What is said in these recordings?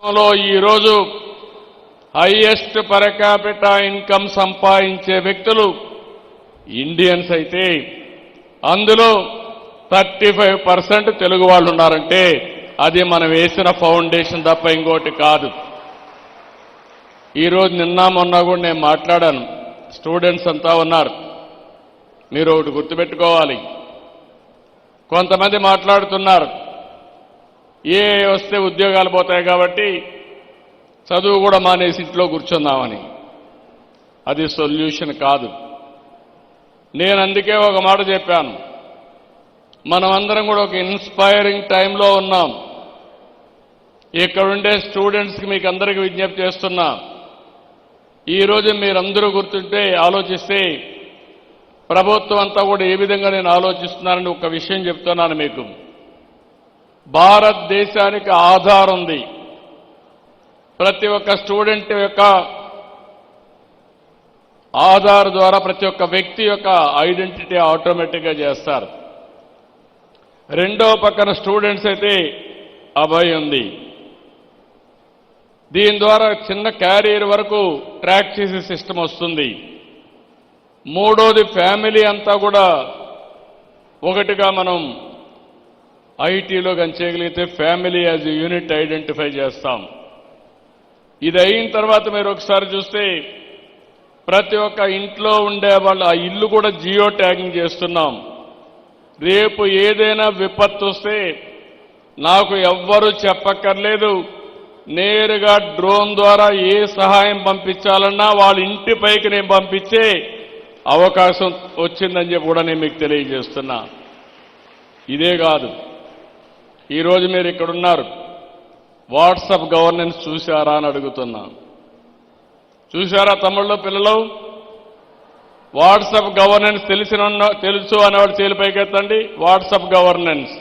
లో ఈరోజు highest per capita income సంపాదించే వ్యక్తులు ఇండియన్స్ అయితే అందులో 35% తెలుగు వాళ్ళు ఉన్నారంటే అది మనం వేసిన ఫౌండేషన్ తప్ప ఇంకోటి కాదు. ఈరోజు నిన్న మొన్న కూడా నేను మాట్లాడాను. స్టూడెంట్స్ అంతా ఉన్నారు. మీరు ఒకటి గుర్తుపెట్టుకోవాలి. కొంతమంది మాట్లాడుతున్నారు ఏ వస్తే ఉద్యోగాలు పోతాయి కాబట్టి చదువు కూడా మానేసి ఇంట్లో కూర్చుందామని. అది సొల్యూషన్ కాదు. నేను అందుకే ఒక మాట చెప్పాను. మనమందరం కూడా ఒక ఇన్స్పైరింగ్ టైంలో ఉన్నాం. ఇక్కడుండే స్టూడెంట్స్కి మీకు అందరికీ విజ్ఞప్తి చేస్తున్నా. ఈరోజు మీరందరూ గుర్తుంటే ఆలోచిస్తే ప్రభుత్వం అంతా కూడా ఏ విధంగా నేను ఆలోచిస్తున్నానని ఒక విషయం చెప్తున్నాను మీకు. భారతదేశానికి ఆధార్ ఉంది. ప్రతి ఒక్క స్టూడెంట్ యొక్క ఆధార్ ద్వారా ప్రతి ఒక్క వ్యక్తి యొక్క ఐడెంటిటీ ఆటోమేటిక్గా చేస్తారు. రెండో పక్కన స్టూడెంట్స్ అయితే అభయ్ ఉంది. దీని ద్వారా చిన్న క్యారియర్ వరకు ట్రాక్ చేసే సిస్టమ్ వస్తుంది. మూడోది ఫ్యామిలీ అంతా కూడా ఒకటిగా మనం ఐటీలో కానీ చేయగలిగితే ఫ్యామిలీ యాజ్ యూనిట్ ఐడెంటిఫై చేస్తాం. ఇది అయిన తర్వాత మీరు ఒకసారి చూస్తే ప్రతి ఒక్క ఇంట్లో ఉండే వాళ్ళు ఆ ఇల్లు కూడా జియో ట్యాగింగ్ చేస్తున్నాం. రేపు ఏదైనా విపత్తు వస్తే నాకు ఎవ్వరూ చెప్పక్కర్లేదు. నేరుగా డ్రోన్ ద్వారా ఏ సహాయం పంపించాలన్నా వాళ్ళ ఇంటి పైకి నేను పంపించే అవకాశం వచ్చిందని చెప్పి కూడా నేను మీకు తెలియజేస్తున్నా. ఇదే కాదు, ఈరోజు మీరు ఇక్కడున్నారు. వాట్సాప్ గవర్నెన్స్ చూశారా అని అడుగుతున్నా. చూశారా తమ్ముళ్ళు పిల్లలు? వాట్సాప్ గవర్నెన్స్ తెలుసు అనేవాడు చేలు పైకెత్తండి. వాట్సాప్ గవర్నెన్స్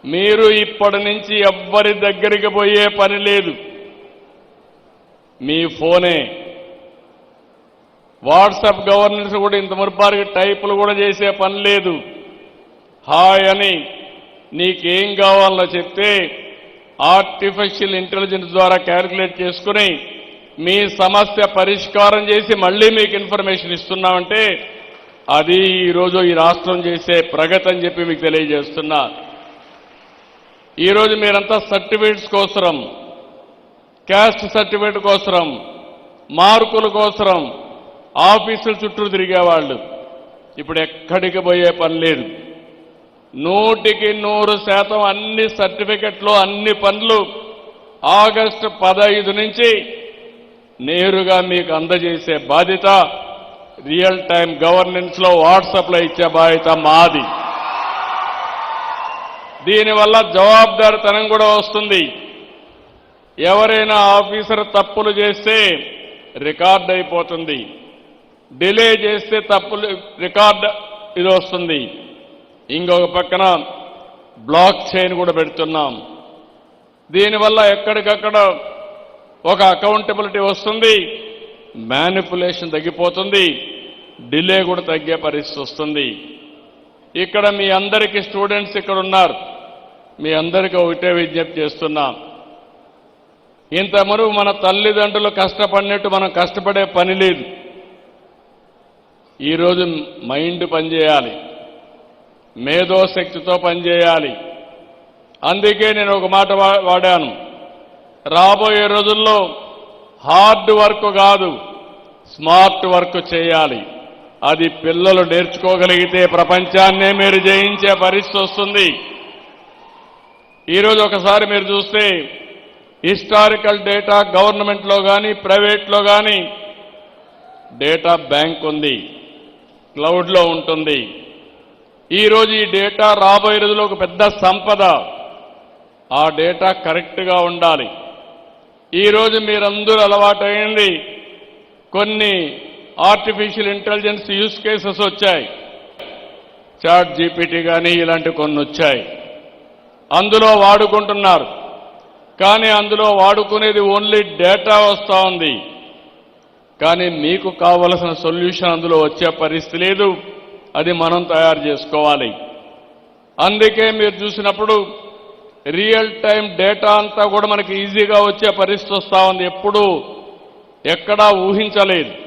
మీరు ఇప్పటి నుంచి ఎవ్వరి దగ్గరికి పోయే పని లేదు. మీ ఫోనే వాట్సాప్ గవర్నెన్స్ కూడా ఇంత మురుపారికి టైపులు కూడా చేసే పని లేదు. హాయ్ అని నీకేం కావాలో చెప్తే ఆర్టిఫిషియల్ ఇంటెలిజెన్స్ ద్వారా క్యాల్కులేట్ చేసుకుని మీ సమస్య పరిష్కారం చేసి మళ్ళీ మీకు ఇన్ఫర్మేషన్ ఇస్తున్నామంటే అది ఈరోజు ఈ రాష్ట్రం చేసే ప్రగతి అని చెప్పి మీకు తెలియజేస్తున్నా. ఈరోజు మీరంతా సర్టిఫికేట్స్ కోసరం, క్యాస్ట్ సర్టిఫికేట్ కోసరం, మార్కుల కోసరం ఆఫీసుల చుట్టూ తిరిగేవాళ్ళు ఇప్పుడు ఎక్కడికి పోయే పని లేదు. 100% అన్ని సర్టిఫికెట్లు అన్ని పనులు ఆగస్టు 15 నుంచి నేరుగా మీకు అందజేసే బాధ్యత రియల్ టైం గవర్నెన్స్ లో వాట్సాప్లో ఇచ్చే బాధ్యత మాది. దీనివల్ల జవాబుదారితనం కూడా వస్తుంది. ఎవరైనా ఆఫీసర్ తప్పులు చేస్తే రికార్డ్ అయిపోతుంది. డిలే చేస్తే తప్పులు రికార్డ్ ఇది వస్తుంది. ఇంకొక పక్కన బ్లాక్ చైన్ కూడా పెడుతున్నాం. దీనివల్ల ఎక్కడికక్కడ ఒక అకౌంటబిలిటీ వస్తుంది, మ్యానిపులేషన్ తగ్గిపోతుంది, డిలే కూడా తగ్గే పరిస్థితి వస్తుంది. ఇక్కడ మీ అందరికీ స్టూడెంట్స్ ఇక్కడ ఉన్నారు. మీ అందరికీ ఒకటే విజ్ఞప్తి చేస్తున్నాం. ఇంతవరకు మన తల్లిదండ్రులు కష్టపడినట్టు మనం కష్టపడే పని లేదు. ఈరోజు మైండ్ పనిచేయాలి, మేధోశక్తితో పనిచేయాలి. అందుకే నేను ఒక మాట వాడాను. రాబోయే రోజుల్లో హార్డ్ వర్క్ కాదు, స్మార్ట్ వర్క్ చేయాలి. అది పిల్లలు నేర్చుకోగలిగితే ప్రపంచాన్నే మీరు జయించే పరిస్థితి వస్తుంది. ఈరోజు ఒకసారి మీరు చూస్తే హిస్టారికల్ డేటా గవర్నమెంట్లో కానీ ప్రైవేట్లో కానీ డేటా బ్యాంక్ ఉంది, క్లౌడ్లో ఉంటుంది. ఈరోజు ఈ డేటా రాబోయే రోజుల్లో ఒక పెద్ద సంపద. ఆ డేటా కరెక్ట్గా ఉండాలి. ఈరోజు మీరందరూ అలవాటైంది కొన్ని ఆర్టిఫిషియల్ ఇంటెలిజెన్స్ యూజ్ కేసెస్ వచ్చాయి. చాట్ జీపీటీ కానీ ఇలాంటి కొన్ని వచ్చాయి. అందులో వాడుకుంటున్నారు. కానీ అందులో వాడుకునేది ఓన్లీ డేటా వస్తూ ఉంది. కానీ మీకు కావలసిన సొల్యూషన్ అందులో వచ్చే పరిస్థితి లేదు. అది మనం తయారు చేసుకోవాలి. అందుకే మీరు చూసినప్పుడు రియల్ టైం డేటా అంతా కూడా మనకి ఈజీగా వచ్చే పరిస్థితి వస్తూ ఉంది. ఎప్పుడూ ఎక్కడా ఊహించలేదు.